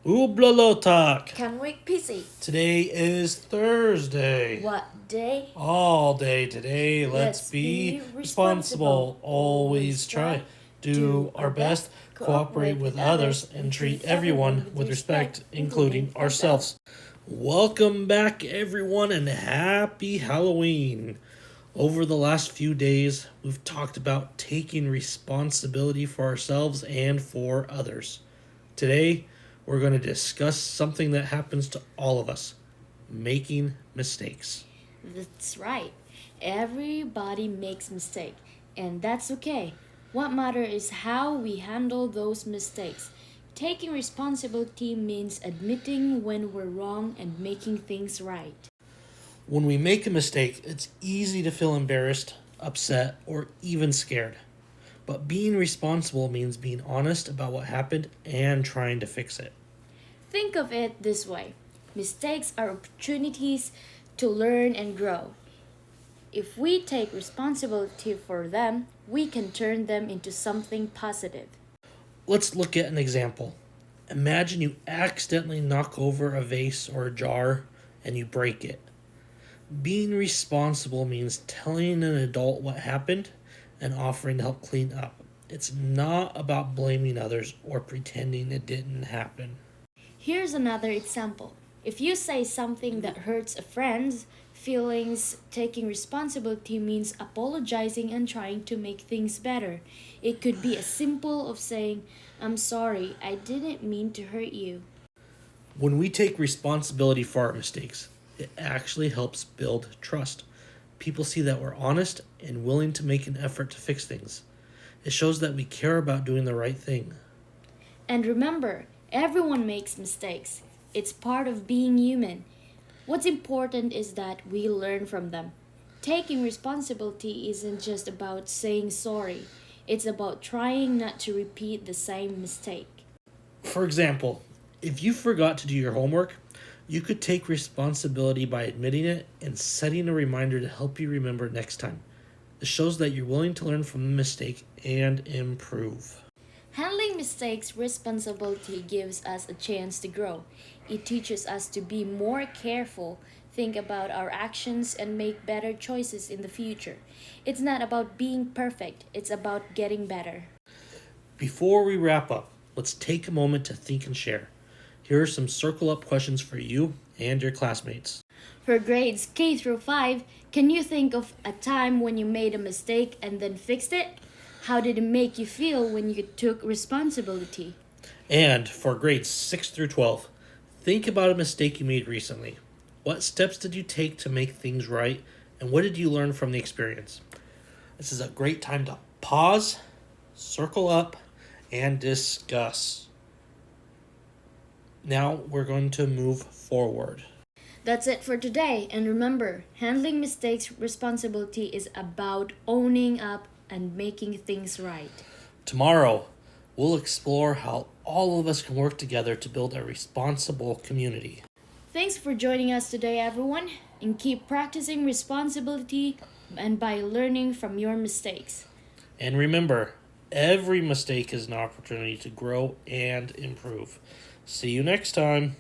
Ooblalo talk. Can we busy? Today is Thursday. What day? All day today. Let's Let's be be responsible. responsible. Always try. Do our best. Cooperate with others and treat everyone with respect, including ourselves. Welcome back, everyone, and happy Halloween. Over the last few days, we've talked about taking responsibility for ourselves and for others. Today, we're going to discuss something that happens to all of us: making mistakes. That's right. Everybody makes mistake, and that's okay. What matters is how we handle those mistakes. Taking responsibility means admitting when we're wrong and making things right. When we make a mistake, it's easy to feel embarrassed, upset, or even scared. But being responsible means being honest about what happened and trying to fix it. Think of it this way: mistakes are opportunities to learn and grow. If we take responsibility for them, we can turn them into something positive. Let's look at an example. Imagine you accidentally knock over a vase or a jar and you break it. Being responsible means telling an adult what happened and offering to help clean up. It's not about blaming others or pretending it didn't happen. Here's another example. If you say something that hurts a friend's feelings, taking responsibility means apologizing and trying to make things better. It could be as simple of saying, "I'm sorry, I didn't mean to hurt you." When we take responsibility for our mistakes, it actually helps build trust. People see that we're honest and willing to make an effort to fix things. It shows that we care about doing the right thing. And remember, everyone makes mistakes. It's part of being human. What's important is that we learn from them. Taking responsibility isn't just about saying sorry, it's about trying not to repeat the same mistake. For example, if you forgot to do your homework, you could take responsibility by admitting it and setting a reminder to help you remember next time. It shows that you're willing to learn from the mistake and improve. Handling mistakes responsibility gives us a chance to grow. It teaches us to be more careful, think about our actions, and make better choices in the future. It's not about being perfect, it's about getting better. Before we wrap up, let's take a moment to think and share. Here are some circle up questions for you and your classmates. For grades K through 5, can you think of a time when you made a mistake and then fixed it? How did it make you feel when you took responsibility? And for grades 6 through 12, think about a mistake you made recently. What steps did you take to make things right, and what did you learn from the experience? This is a great time to pause, circle up, and discuss. Now we're going to move forward. That's it for today. And remember, handling mistakes responsibility is about owning up and making things right. Tomorrow, we'll explore how all of us can work together to build a responsible community. Thanks for joining us today, everyone, and keep practicing responsibility and by learning from your mistakes. And remember, every mistake is an opportunity to grow and improve. See you next time.